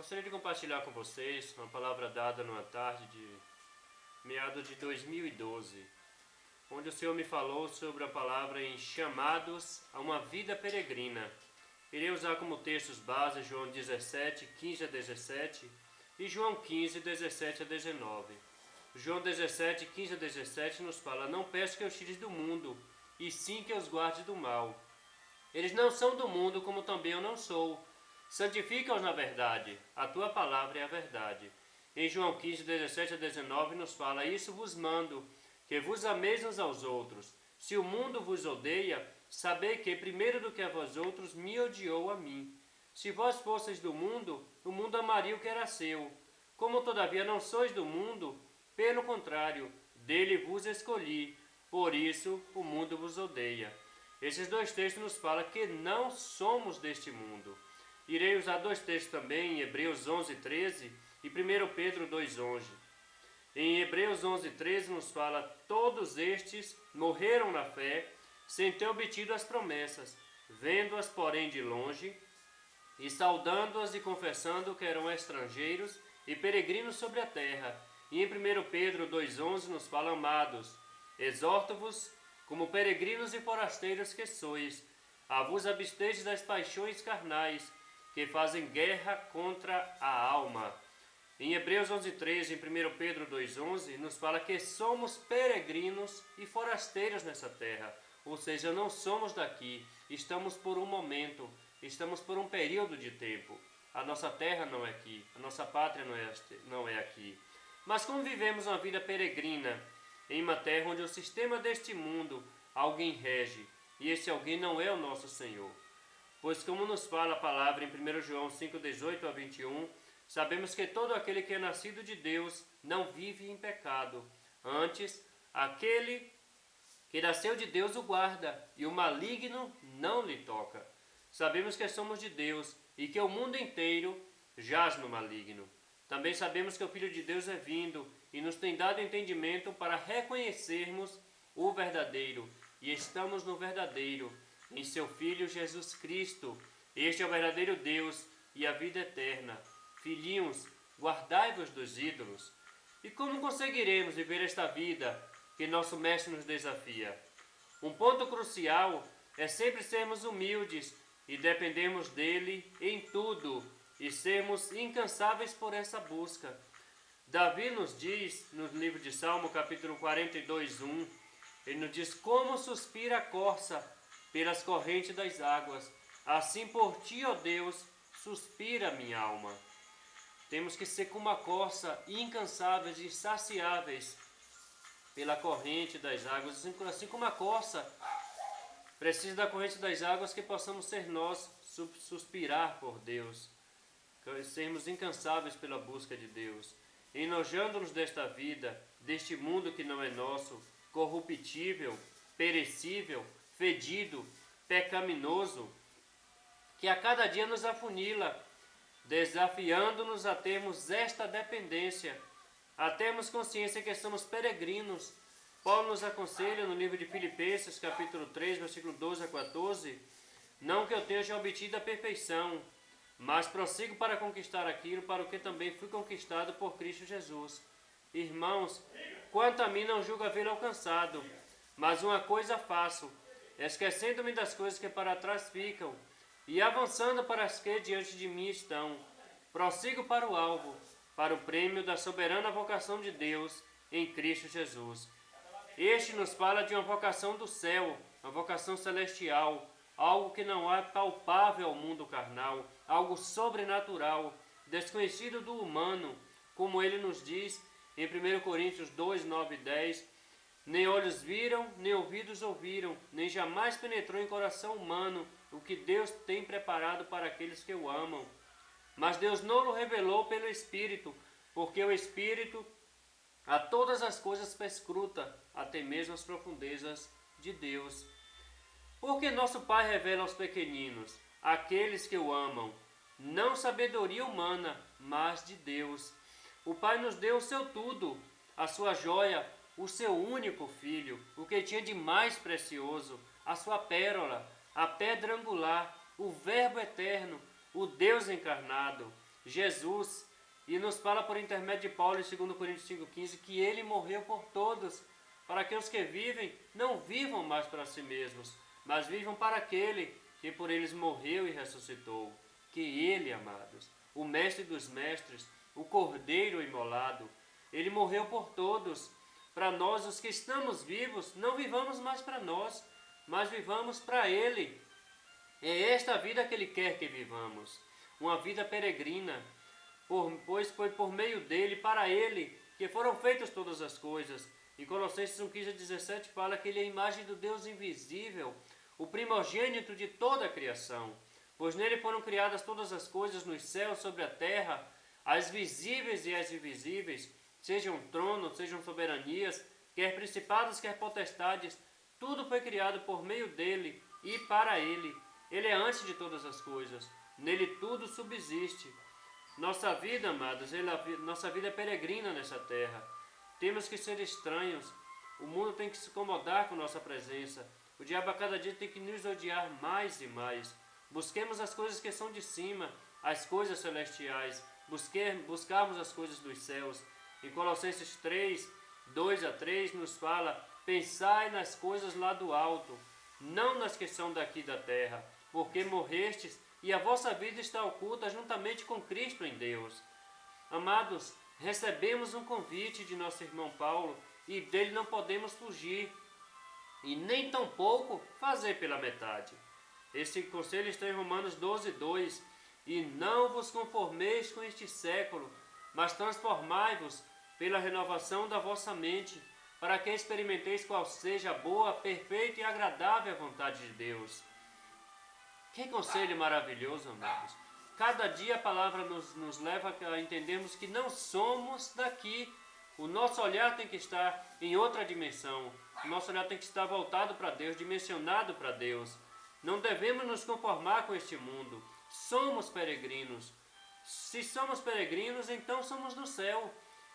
Gostaria de compartilhar com vocês uma palavra dada numa tarde de meados de 2012, onde o Senhor me falou sobre a palavra em chamados a uma vida peregrina. Irei usar como textos base João 17, 15 a 17 e João 15, 17 a 19. João 17, 15 a 17 nos fala: não peço que os tires do mundo, e sim que os guardes do mal. Eles não são do mundo, como também eu não sou. Santifica-os na verdade, a tua palavra é a verdade. Em João 15, 17 a 19 nos fala: isso vos mando, que vos ameis uns aos outros. Se o mundo vos odeia, sabei que, primeiro do que a vós outros, me odiou a mim. Se vós fosseis do mundo, o mundo amaria o que era seu. Como todavia não sois do mundo, pelo contrário, dele vos escolhi, por isso o mundo vos odeia. Esses dois textos nos falam que não somos deste mundo. Irei usar dois textos também, em Hebreus 11, 13 e 1 Pedro 2, 11. Em Hebreus 11, 13 nos fala: todos estes morreram na fé, sem ter obtido as promessas, vendo-as porém de longe, e saudando-as e confessando que eram estrangeiros e peregrinos sobre a terra. E em 1 Pedro 2,11 nos fala: amados, exorto-vos, como peregrinos e forasteiros que sois, a vos abstedes das paixões carnais, que fazem guerra contra a alma. Em Hebreus 11,13 e em 1 Pedro 2,11 nos fala que somos peregrinos e forasteiros nessa terra, ou seja, não somos daqui, estamos por um momento, estamos por um período de tempo. A nossa terra não é aqui, a nossa pátria não é aqui. Mas como vivemos uma vida peregrina em uma terra onde o sistema deste mundo alguém rege, e esse alguém não é o nosso Senhor. Pois como nos fala a palavra em 1 João 5, 18 a 21, sabemos que todo aquele que é nascido de Deus não vive em pecado. Antes, aquele que nasceu de Deus o guarda, e o maligno não lhe toca. Sabemos que somos de Deus e que o mundo inteiro jaz no maligno. Também sabemos que o Filho de Deus é vindo e nos tem dado entendimento para reconhecermos o verdadeiro, e estamos no verdadeiro, em seu Filho Jesus Cristo. Este é o verdadeiro Deus e a vida eterna. Filhinhos, guardai-vos dos ídolos. E como conseguiremos viver esta vida que nosso Mestre nos desafia? Um ponto crucial é sempre sermos humildes e dependermos dele em tudo, e sermos incansáveis por essa busca. Davi nos diz, no livro de Salmo, capítulo 42, 1, ele nos diz: como suspira a corça pelas correntes das águas, assim por ti, ó Deus, suspira a minha alma. Temos que ser como a corça, incansáveis e insaciáveis pela corrente das águas, assim como a corça precisa da corrente das águas, que possamos ser nós, suspirar por Deus, sermos incansáveis pela busca de Deus, enojando-nos desta vida, deste mundo que não é nosso, corruptível, perecível, fedido, pecaminoso, que a cada dia nos afunila, desafiando-nos a termos esta dependência, a termos consciência que somos peregrinos. Paulo nos aconselha no livro de Filipenses, capítulo 3, versículo 12 a 14, não que eu tenha já obtido a perfeição, mas prossigo para conquistar aquilo para o que também fui conquistado por Cristo Jesus. Irmãos, quanto a mim não julgo havê-lo alcançado, mas uma coisa faço, esquecendo-me das coisas que para trás ficam, e avançando para as que diante de mim estão, prossigo para o alvo, para o prêmio da soberana vocação de Deus em Cristo Jesus. Este nos fala de uma vocação do céu, uma vocação celestial, algo que não é palpável ao mundo carnal, algo sobrenatural, desconhecido do humano, como ele nos diz em 1 Coríntios 2, 9 e 10, nem olhos viram, nem ouvidos ouviram, nem jamais penetrou em coração humano o que Deus tem preparado para aqueles que o amam. Mas Deus não o revelou pelo Espírito, porque o Espírito a todas as coisas perscruta, até mesmo as profundezas de Deus. Porque nosso Pai revela aos pequeninos, aqueles que o amam, não sabedoria humana, mas de Deus. O Pai nos deu o seu tudo, a sua joia, o seu único filho, o que tinha de mais precioso, a sua pérola, a pedra angular, o Verbo eterno, o Deus encarnado. Jesus, e nos fala por intermédio de Paulo em 2 Coríntios 5,15 que ele morreu por todos, para que os que vivem não vivam mais para si mesmos, mas vivam para aquele que por eles morreu e ressuscitou. Que ele, amados, o mestre dos mestres, o cordeiro imolado, ele morreu por todos. Para nós, os que estamos vivos, não vivamos mais para nós, mas vivamos para ele. É esta a vida que ele quer que vivamos, uma vida peregrina, pois foi por meio dele, para ele, que foram feitas todas as coisas. E Colossenses 1,15-17 fala que ele é a imagem do Deus invisível, o primogênito de toda a criação. Pois nele foram criadas todas as coisas nos céus, sobre a terra, as visíveis e as invisíveis, sejam tronos, sejam soberanias, quer principados, quer potestades, tudo foi criado por meio dele e para ele. Ele é antes de todas as coisas, nele tudo subsiste. Nossa vida, amados, nossa vida é peregrina nessa terra. Temos que ser estranhos. O mundo tem que se incomodar com nossa presença. O diabo a cada dia tem que nos odiar mais e mais. Busquemos as coisas que são de cima, as coisas celestiais. Buscarmos as coisas dos céus. Em Colossenses 3:2-3 nos fala: pensai nas coisas lá do alto, não nas que são daqui da terra, porque morrestes e a vossa vida está oculta juntamente com Cristo em Deus. Amados, recebemos um convite de nosso irmão Paulo e dele não podemos fugir e nem tampouco fazer pela metade. Esse conselho está em Romanos 12:2. E não vos conformeis com este século, mas transformai-vos pela renovação da vossa mente, para que experimenteis qual seja a boa, perfeita e agradável vontade de Deus. Que conselho maravilhoso, amados. Cada dia a palavra nos leva a entendermos que não somos daqui. O nosso olhar tem que estar em outra dimensão. O nosso olhar tem que estar voltado para Deus, dimensionado para Deus. Não devemos nos conformar com este mundo. Somos peregrinos. Se somos peregrinos, então somos do céu.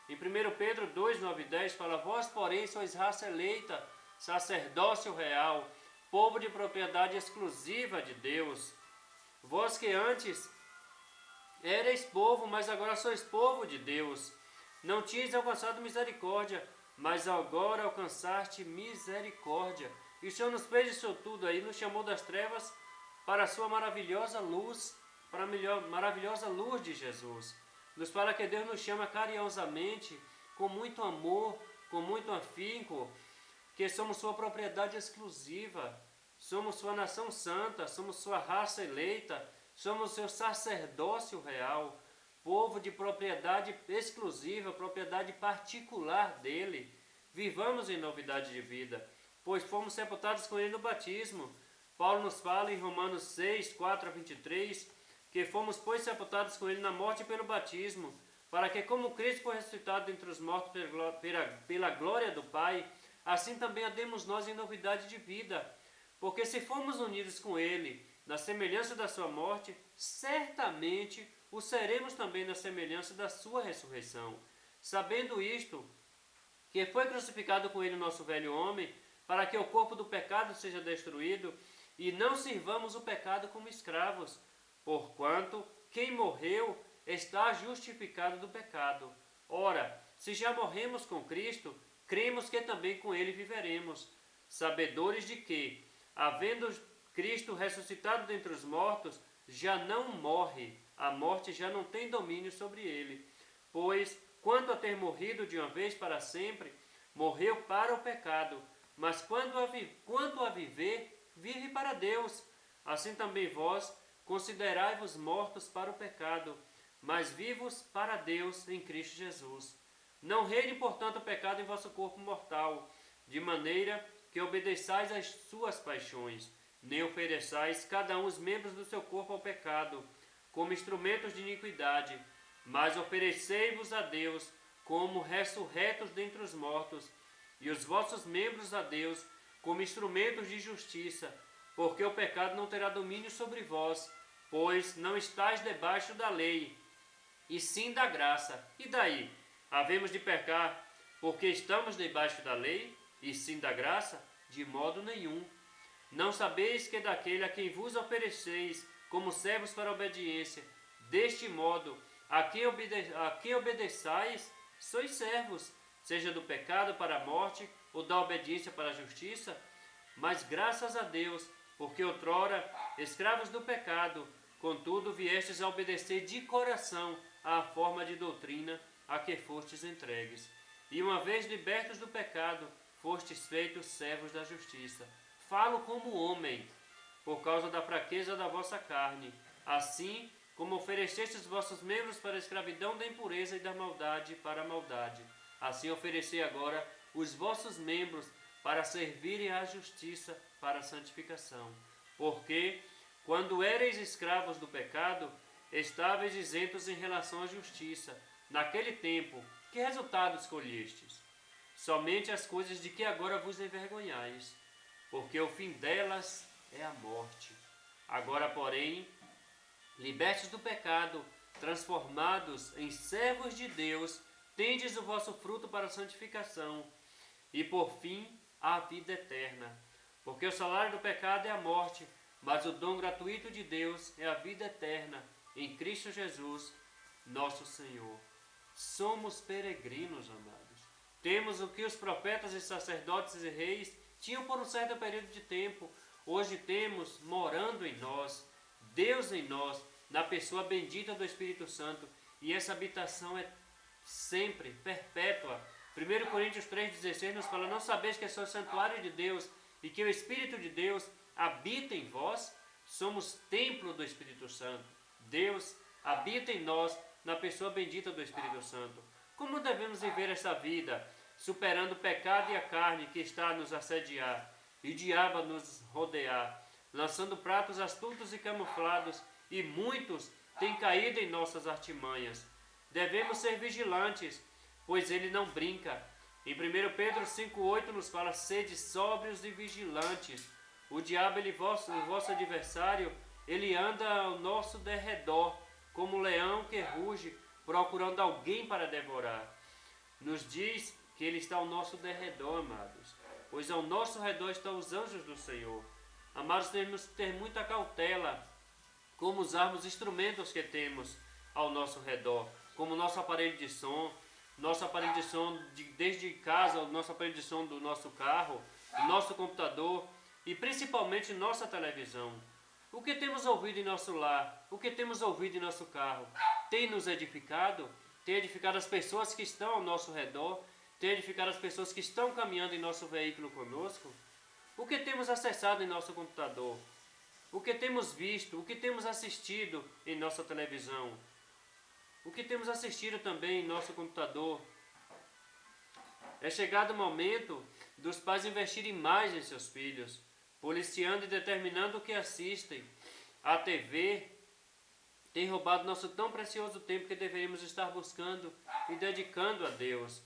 Em 1 Pedro 2:9-10 fala: vós, porém, sois raça eleita, sacerdócio real, povo de propriedade exclusiva de Deus. Vós que antes erais povo, mas agora sois povo de Deus. Não tinhas alcançado misericórdia, mas agora alcançaste misericórdia. E o Senhor nos fez isso tudo aí, nos chamou das trevas para a sua maravilhosa luz, para a maravilhosa luz de Jesus. Nos fala que Deus nos chama carinhosamente, com muito amor, com muito afinco, que somos sua propriedade exclusiva, somos sua nação santa, somos sua raça eleita, somos seu sacerdócio real, povo de propriedade exclusiva, propriedade particular dele. Vivamos em novidade de vida, pois fomos sepultados com ele no batismo. Paulo nos fala em Romanos 6:4-23, que fomos, pois, sepultados com ele na morte pelo batismo, para que, como Cristo foi ressuscitado dentre os mortos pela glória do Pai, assim também andemos nós em novidade de vida. Porque se formos unidos com ele na semelhança da sua morte, certamente o seremos também na semelhança da sua ressurreição. Sabendo isto, que foi crucificado com ele o nosso velho homem, para que o corpo do pecado seja destruído, e não sirvamos o pecado como escravos, porquanto quem morreu está justificado do pecado. Ora, se já morremos com Cristo, cremos que também com ele viveremos, sabedores de que, havendo Cristo ressuscitado dentre os mortos, já não morre, a morte já não tem domínio sobre ele. Pois, quanto a ter morrido de uma vez para sempre, morreu para o pecado, mas quanto a viver, vive para Deus. Assim também vós, considerai-vos mortos para o pecado, mas vivos para Deus em Cristo Jesus. Não reine, portanto, o pecado em vosso corpo mortal, de maneira que obedeçais às suas paixões, nem ofereçais cada um os membros do seu corpo ao pecado, como instrumentos de iniquidade, mas oferecei-vos a Deus como ressurretos dentre os mortos, e os vossos membros a Deus como instrumentos de justiça, porque o pecado não terá domínio sobre vós, pois não estáis debaixo da lei, e sim da graça. E daí? Havemos de pecar porque estamos debaixo da lei, e sim da graça? De modo nenhum. Não sabeis que daquele a quem vos ofereceis como servos para a obediência, deste modo A quem obedeçais, sois servos, seja do pecado para a morte, ou da obediência para a justiça. Mas graças a Deus, porque outrora, escravos do pecado, contudo viestes a obedecer de coração à forma de doutrina a que fostes entregues. E uma vez libertos do pecado, fostes feitos servos da justiça. Falo como homem, por causa da fraqueza da vossa carne. Assim como oferecestes vossos membros para a escravidão da impureza e da maldade para a maldade, assim oferecei agora os vossos membros para servirem à justiça para a santificação. Porque, quando éreis escravos do pecado, estáveis isentos em relação à justiça. Naquele tempo, que resultado escolhestes? Somente as coisas de que agora vos envergonhais, porque o fim delas é a morte. Agora, porém, libertos do pecado, transformados em servos de Deus, tendes o vosso fruto para a santificação, e por fim a vida eterna. Porque o salário do pecado é a morte, mas o dom gratuito de Deus é a vida eterna, em Cristo Jesus, nosso Senhor. Somos peregrinos, amados. Temos o que os profetas e sacerdotes e reis tinham por um certo período de tempo. Hoje temos, morando em nós, Deus em nós, na pessoa bendita do Espírito Santo. E essa habitação é sempre, perpétua. 1 Coríntios 3,16 nos fala: não sabeis que sois santuário de Deus e que o Espírito de Deus habita em vós? Somos templo do Espírito Santo. Deus habita em nós, na pessoa bendita do Espírito Santo. Como devemos viver essa vida, superando o pecado e a carne que está a nos assediar, e o diabo a nos rodear, lançando pratos astutos e camuflados, e muitos têm caído em nossas artimanhas. Devemos ser vigilantes, pois ele não brinca. Em 1 Pedro 5,8 nos fala: sede sóbrios e vigilantes. O diabo, o vosso adversário, ele anda ao nosso derredor, como um leão que ruge, procurando alguém para devorar. Nos diz que ele está ao nosso derredor, amados, pois ao nosso redor estão os anjos do Senhor. Amados, temos que ter muita cautela como usarmos os instrumentos que temos ao nosso redor, como nosso aparelho de som, desde casa, o nosso aparelho de som do nosso carro, nosso computador e principalmente nossa televisão. O que temos ouvido em nosso lar, o que temos ouvido em nosso carro, tem nos edificado? Tem edificado as pessoas que estão ao nosso redor? Tem edificado as pessoas que estão caminhando em nosso veículo conosco? O que temos acessado em nosso computador? O que temos visto? O que temos assistido em nossa televisão? O que temos assistido também em nosso computador? É chegado o momento dos pais investirem mais em seus filhos, policiando e determinando o que assistem. A TV tem roubado nosso tão precioso tempo que deveríamos estar buscando e dedicando a Deus.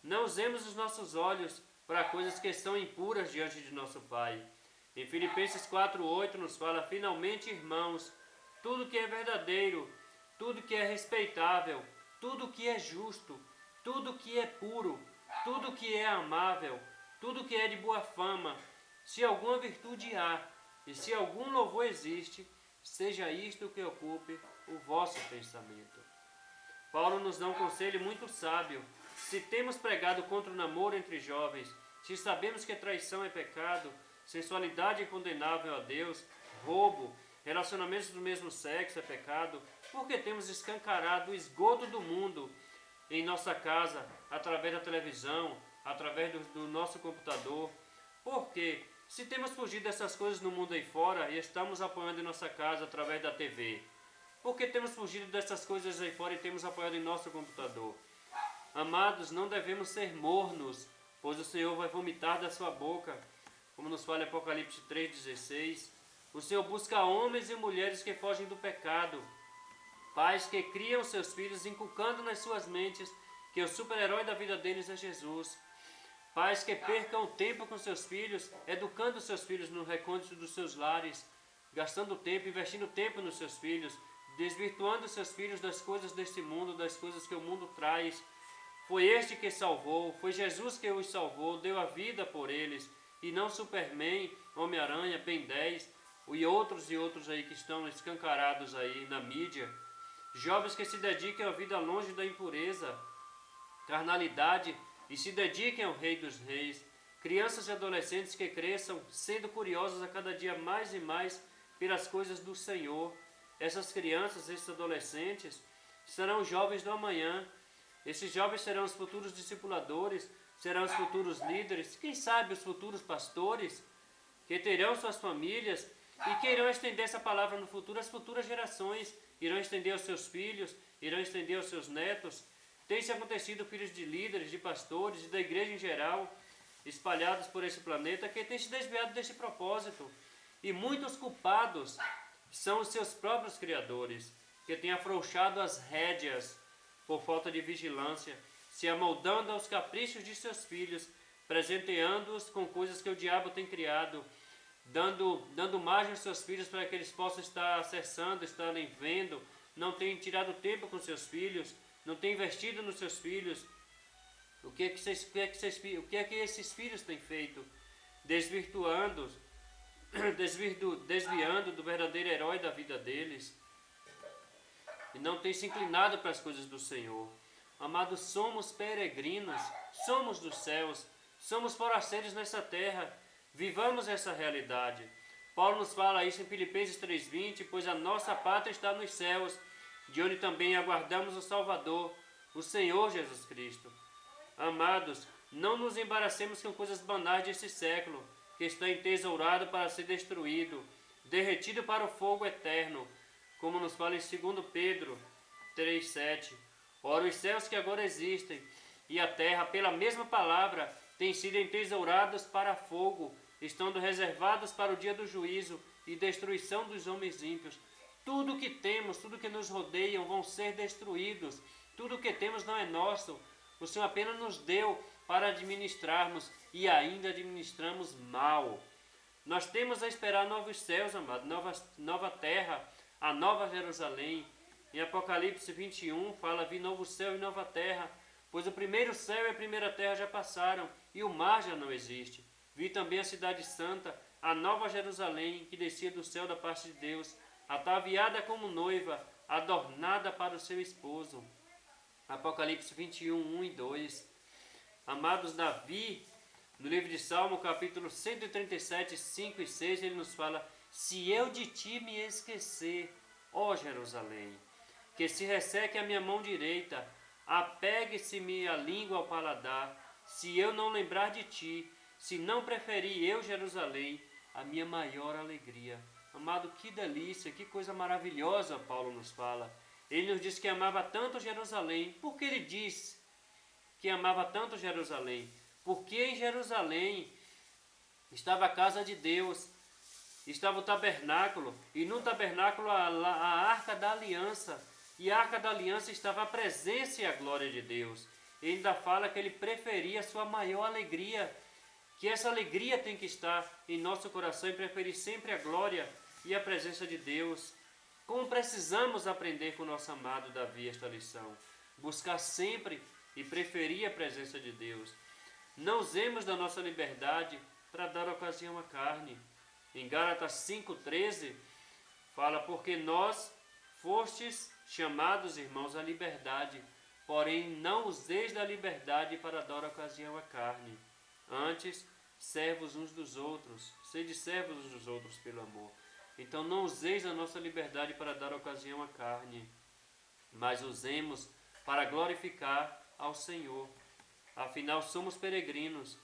Não usemos os nossos olhos para coisas que são impuras diante de nosso Pai. Em Filipenses 4,8 nos fala: finalmente, irmãos, tudo que é verdadeiro, tudo que é respeitável, tudo que é justo, tudo que é puro, tudo que é amável, tudo que é de boa fama, se alguma virtude há e se algum louvor existe, seja isto que ocupe o vosso pensamento. Paulo nos dá um conselho muito sábio. Se temos pregado contra o namoro entre jovens, se sabemos que traição é pecado, sensualidade é condenável a Deus, roubo, relacionamentos do mesmo sexo é pecado, porque temos escancarado o esgoto do mundo em nossa casa, através da televisão, através do nosso computador. Porque se temos fugido dessas coisas no mundo aí fora e estamos apoiando em nossa casa através da TV, porque temos fugido dessas coisas aí fora e temos apoiado em nosso computador. Amados, não devemos ser mornos, pois o Senhor vai vomitar da sua boca, como nos fala em Apocalipse 3,16. O Senhor busca homens e mulheres que fogem do pecado, pais que criam seus filhos inculcando nas suas mentes que o super-herói da vida deles é Jesus. Pais que percam tempo com seus filhos, educando seus filhos no recôndito dos seus lares, gastando tempo, investindo tempo nos seus filhos, desvirtuando seus filhos das coisas deste mundo, das coisas que o mundo traz. Foi este que salvou, foi Jesus que os salvou, deu a vida por eles, e não Superman, Homem-Aranha, Ben 10 e outros aí que estão escancarados aí na mídia. jovens que se dediquem à vida longe da impureza, carnalidade e se dediquem ao Rei dos Reis, crianças e adolescentes que cresçam sendo curiosos a cada dia mais e mais pelas coisas do Senhor. Essas crianças, esses adolescentes, serão os jovens do amanhã. Esses jovens serão os futuros discipuladores, serão os futuros líderes, quem sabe os futuros pastores, que terão suas famílias e que irão estender essa palavra no futuro às futuras gerações, irão estender aos seus filhos, irão estender aos seus netos. Tem-se acontecido filhos de líderes, de pastores e da igreja em geral, espalhados por esse planeta, que têm se desviado desse propósito. E muitos culpados são os seus próprios criadores, que têm afrouxado as rédeas por falta de vigilância, se amoldando aos caprichos de seus filhos, presenteando-os com coisas que o diabo tem criado, dando margem aos seus filhos para que eles possam estar acessando, estarem vendo, não têm tirado tempo com seus filhos, não têm investido nos seus filhos. O que é que esses filhos têm feito? Desviando do verdadeiro herói da vida deles, e não têm se inclinado para as coisas do Senhor. Amados, somos peregrinos, somos dos céus, somos forasteiros nessa terra, vivamos essa realidade. Paulo nos fala isso em Filipenses 3:20, pois a nossa pátria está nos céus, de onde também aguardamos o Salvador, o Senhor Jesus Cristo. Amados, não nos embaraçemos com coisas banais desse século, que está entesourado para ser destruído, derretido para o fogo eterno, como nos fala em 2 Pedro 3:7. Ora, os céus que agora existem e a terra, pela mesma palavra, têm sido entesourados para fogo, estando reservados para o dia do juízo e destruição dos homens ímpios. Tudo que temos, tudo que nos rodeiam vão ser destruídos. Tudo que temos não é nosso. O Senhor apenas nos deu para administrarmos e ainda administramos mal. Nós temos a esperar novos céus, amado, nova terra, a nova Jerusalém. Em Apocalipse 21 fala: vi novo céu e nova terra, pois o primeiro céu e a primeira terra já passaram e o mar já não existe. Vi também a cidade santa, a nova Jerusalém, que descia do céu da parte de Deus, ataviada como noiva, adornada para o seu esposo. Apocalipse 21, 1 e 2. Amados, Davi, no livro de Salmo, capítulo 137, 5 e 6, ele nos fala: se eu de ti me esquecer, ó Jerusalém, que se resseque a minha mão direita, apegue-se-me a língua ao paladar, se eu não lembrar de ti, se não preferir eu, Jerusalém, a minha maior alegria. Amado, que delícia, que coisa maravilhosa Paulo nos fala. Ele nos diz que amava tanto Jerusalém. Por que ele diz que amava tanto Jerusalém? Porque em Jerusalém estava a casa de Deus, estava o tabernáculo, e no tabernáculo a arca da aliança, e a arca da aliança estava a presença e a glória de Deus. Ele ainda fala que ele preferia a sua maior alegria, que essa alegria tem que estar em nosso coração e preferir sempre a glória e a presença de Deus. Como precisamos aprender com o nosso amado Davi esta lição? Buscar sempre e preferir a presença de Deus. Não usemos da nossa liberdade para dar ocasião à carne. Em Gálatas 5,13 fala: porque nós fostes chamados, irmãos, à liberdade, porém não useis da liberdade para dar ocasião à carne. Antes, servos uns dos outros, sede servos uns dos outros pelo amor. Então não useis a nossa liberdade para dar ocasião à carne, mas usemos para glorificar ao Senhor. Afinal, somos peregrinos.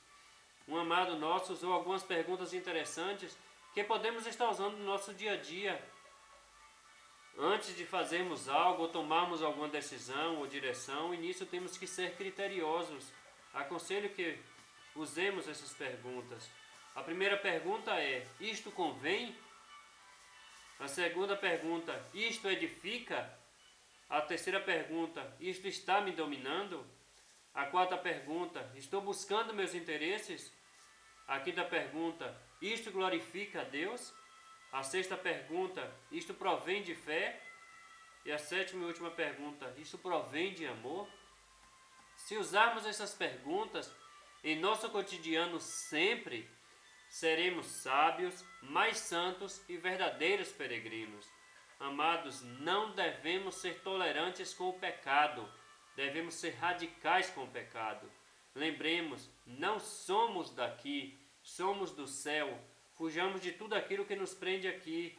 Um amado nosso usou algumas perguntas interessantes que podemos estar usando no nosso dia a dia. Antes de fazermos algo ou tomarmos alguma decisão ou direção, e nisso temos que ser criteriosos. Aconselho que usemos essas perguntas. A primeira pergunta é: isto convém? A segunda pergunta: isto edifica? A terceira pergunta: isto está me dominando? A quarta pergunta: estou buscando meus interesses? A quinta pergunta: isto glorifica a Deus? A sexta pergunta: isto provém de fé? E a sétima e última pergunta: isto provém de amor? Se usarmos essas perguntas em nosso cotidiano sempre, seremos sábios, mais santos e verdadeiros peregrinos. Amados, não devemos ser tolerantes com o pecado, devemos ser radicais com o pecado. Lembremos, não somos daqui, somos do céu. Fujamos de tudo aquilo que nos prende aqui.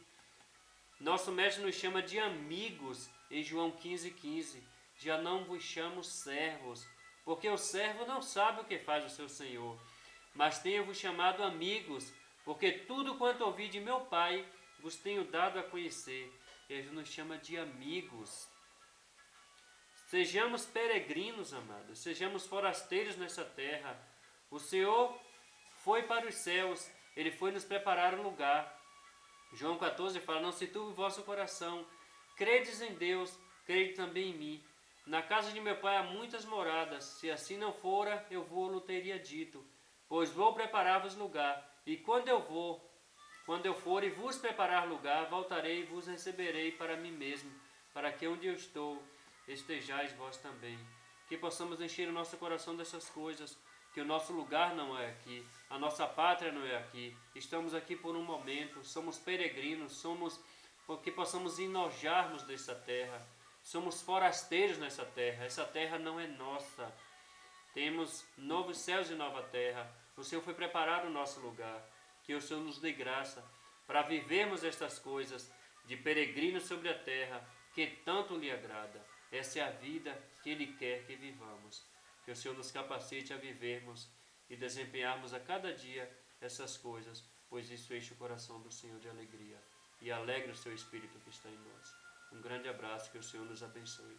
Nosso mestre nos chama de amigos em João 15,15. Já não vos chamo servos, porque o servo não sabe o que faz o seu senhor. Mas tenho-vos chamado amigos, porque tudo quanto ouvi de meu Pai vos tenho dado a conhecer. Ele nos chama de amigos. Sejamos peregrinos, amados, sejamos forasteiros nessa terra. O Senhor foi para os céus, Ele foi nos preparar um lugar. João 14 fala, não se turbe o vosso coração, credes em Deus, crede também em mim. Na casa de meu Pai há muitas moradas, se assim não fora, eu vou-lo teria dito, pois vou preparar-vos lugar, e quando eu for e vos preparar lugar, voltarei e vos receberei para mim mesmo, para que onde eu estou, estejais vós também. Que possamos encher o nosso coração dessas coisas, que o nosso lugar não é aqui, a nossa pátria não é aqui, estamos aqui por um momento, somos peregrinos, que possamos enojarmos dessa terra, somos forasteiros nessa terra, essa terra não é nossa, temos novos céus e nova terra, o Senhor foi preparar o nosso lugar, que o Senhor nos dê graça para vivermos estas coisas de peregrinos sobre a terra, que tanto lhe agrada. Essa é a vida que Ele quer que vivamos. Que o Senhor nos capacite a vivermos e desempenharmos a cada dia essas coisas, pois isso enche o coração do Senhor de alegria e alegra o seu Espírito que está em nós. Um grande abraço, que o Senhor nos abençoe.